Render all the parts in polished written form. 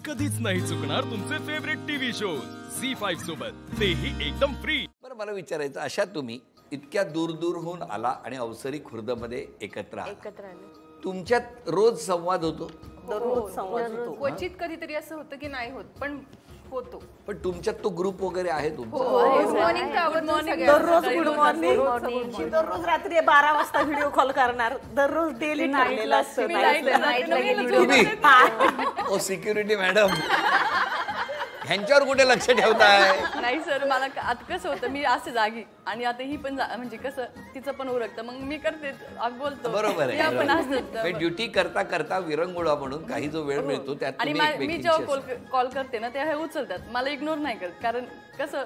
कधीच नाही चुकणार तुमचे फेवरेट टीव्ही शोज झी5 सोबत, तेही एकदम फ्री। बरं, मला विचारायचं, अशा तुम्ही इतक्या दूर दूरहून आला आणि अवसरी खुर्दमध्ये एकत्र आले, तुमच्यात रोज संवाद होतो? दररोज संवाद होतो. क्वचित कधीतरी असं होतं की नाही होत, पण होतो. पण तुमच्यात तो ग्रुप वगैरे आहे तुमचा? गुड मॉर्निंग दररोज गुड मॉर्निंग. दररोज रात्री 12 वाजता व्हिडिओ कॉल करणार. दररोज डेली ठरलेलं असतं. ओ सिक्युरिटी मॅडम, ह्यांच्यावर कुठे लक्ष ठेवताय? नाही सर, मला आता कसं होतं, मी असे जागी आणि आता ही पण म्हणजे कसं तिचं पण उरकतं, मग मी करते, बोलतो. बरोबर आहे. ड्युटी करता करता विरंगुळा म्हणून काही जो वेळ मिळतो त्यात आणि मी जेव्हा कॉल करते ना तेव्हा हे उचलतात, मला इग्नोर नाही करत. कारण कसं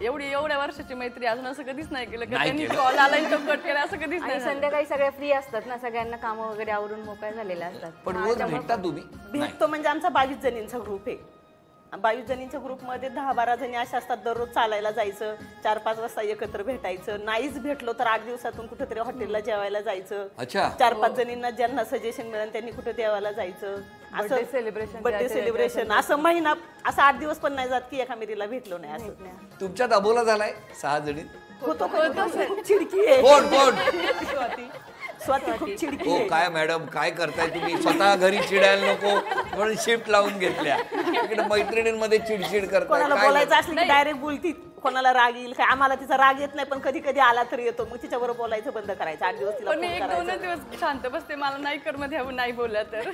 एवढ्या वर्षाची मैत्री अजून असं कधीच नाही केलं का त्यांनी कॉल आला तो कट केला, असं कधीच नाही. संध्याकाळी सगळे फ्री असतात ना, सगळ्यांना कामं वगैरे आवरून मोकळ्या झालेल्या असतात. पण रोज भेटता तुम्ही? भेटतो म्हणजे आमचा 22 जणींचा ग्रुप आहे. 22 जणींच्या ग्रुपमध्ये 10-12 जणी अशा असतात. दररोज चालायला जायचं, 4-5 वाजता एकत्र भेटायचं. नाहीच भेटलो तर 8 दिवसातून कुठेतरी हॉटेलला जेवायला जायचं. 4-5 जणींना ज्यांना सजेशन मिळेल त्यांनी कुठे देवाला जायचं. असं बर्थडे सेलिब्रेशन असं महिना, असं 8 दिवस पण नाही जात की एका मेरीला भेटलो नाही. असं तुमच्यात अबोला झालाय 6 जणी? होतो. चिडकी आहे. स्वाती खूप चिडकी आहे. काय मॅडम, काय करताय तुम्ही? स्वतः घरी चिडायला नको म्हणून शिफ्ट लावून घेतल्या, इकडे मैत्रिणींमध्ये चिडचिड करताय. कोणाला बोलायचं असलं की डायरेक्ट बोलती. कोणाला राग येईल काय, आम्हाला तिचा राग येत नाही, पण कधी कधी आला तरी येतो. मग तिच्याबरोबर बोलायचं बंद करायचं. 8 दिवस तिला पण मी 1-2 दिवस शांत बसते, मला नाही कर मध्ये नाही बोलला तर.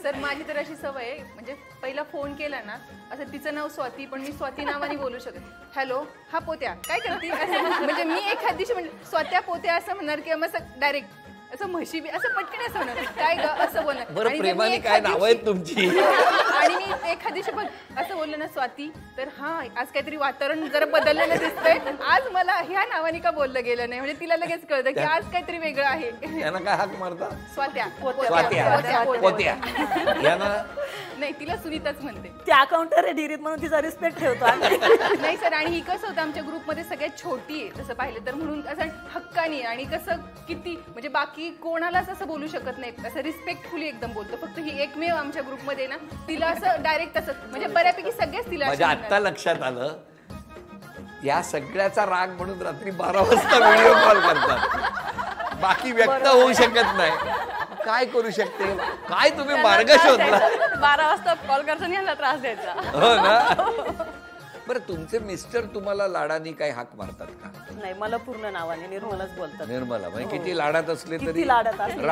सर माझी तर अशी सवय आहे, म्हणजे पहिला फोन केला ना, असं तिचं नाव स्वाती, पण मी स्वाती नावाने बोलू शकत. हॅलो, हा पोत्या काय करते, म्हणजे मी एखाद दिवशी म्हणजे स्वात्या पोत्या असं म्हणणार किंवा मग डायरेक्ट असं म्हशी असं पटकन असं म्हणणार, काय ग असं बोलणार. बरं, प्रेमाने काय नाव आहेत तुमची? आणि मी एखाद दिवशी असं बोललं ना स्वाती, तर हा आज काहीतरी वातावरण जरा बदललेलं दिसतंय, आज मला ह्या नावाने का बोललं गेलं नाही, म्हणजे तिला लगेच कळतं की आज काहीतरी वेगळं आहे. त्यांना काय हाक मारता? स्वात्या पोत्या. नाही, तिला सुनीताच म्हणते. ती अकाउंटर आहे डिरीत म्हणून तिचा रिस्पेक्ट ठेवतो. नाही सर, आणि ही कसं होतं आमच्या ग्रुपमध्ये सगळ्यात छोटी आहे तसं पाहिलं तर, म्हणून असं हक्कानी आणि कसं किती म्हणजे बाकी कोणालाच असं बोलू शकत नाही, असं रिस्पेक्टफुली एकदम बोलतो. फक्त ही एकमेव आमच्या ग्रुपमध्ये ना, तिला असं डायरेक्ट तसं म्हणजे बऱ्यापैकी सगळ्याच तिला. म्हणजे आता लक्षात आलं, या सगळ्याचा राग म्हणून रात्री 12 वाजता व्हिडिओ कॉल करतात, बाकी व्यक्त होऊ शकत नाही. काय करू शकते? काय तुम्ही मार्ग शोधला? 12 वाजता कॉल करताना यांना त्रास द्यायचा. हो ना. बरं, तुमचे मिस्टर तुम्हाला लाडानी काही हाक मारतात का? नाही, मला पूर्ण नावाने निर्मलाच बोलतात. निर्मला म्हणजे किती लाडात असले तरी, किती लाडात असले,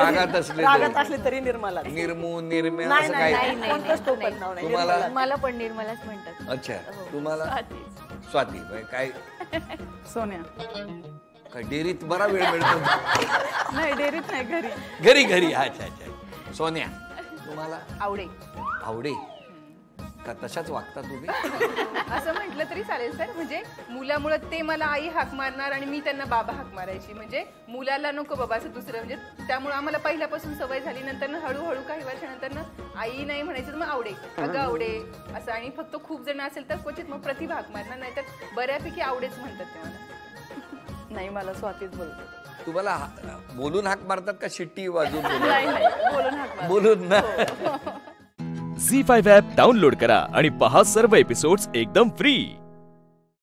रागात असले तरी निर्मला. निर्मू, निर्म्या असं काही कोणतंच टोपण नाव नाही. तुम्हाला? मला पण निर्मलाच म्हणतात. अच्छा, तुम्हाला? स्वाती. काय? सोन्या. काय डेअरीत बरा वेळ मिळतो? नाही, डेअरीत नाही, घरी. अच्छा. सोन्या. तुम्हाला? आवडे का तशाच वागता तुम्ही? असं म्हटलं तरी चालेल सर, म्हणजे मुलामुळे ते मला आई हाक मारणार आणि मी त्यांना बाबा हाक मारायची, म्हणजे मुलाला नको बाबा असं दुसरं, म्हणजे त्यामुळे आम्हाला पहिल्यापासून सवय झाली. नंतर ना हळूहळू काही वर्षानंतर ना आई नाही म्हणायचं तर मग आवडे, अगं आवडे असं. आणि फक्त खूप जण असेल तर क्वचित मग प्रतिभा हाक मारणार, नाही तर बऱ्यापैकी आवडेच म्हणतात ते मला. नाही, मला स्वातीच बोलतो. तुम्हाला बोलून हाक मारतात का शिट्टी वाजून? नाही, बोलून हाक. बोलून ना. झी5 ॲप डाउनलोड करा आणि पहा सर्व एपिसोड्स एकदम फ्री.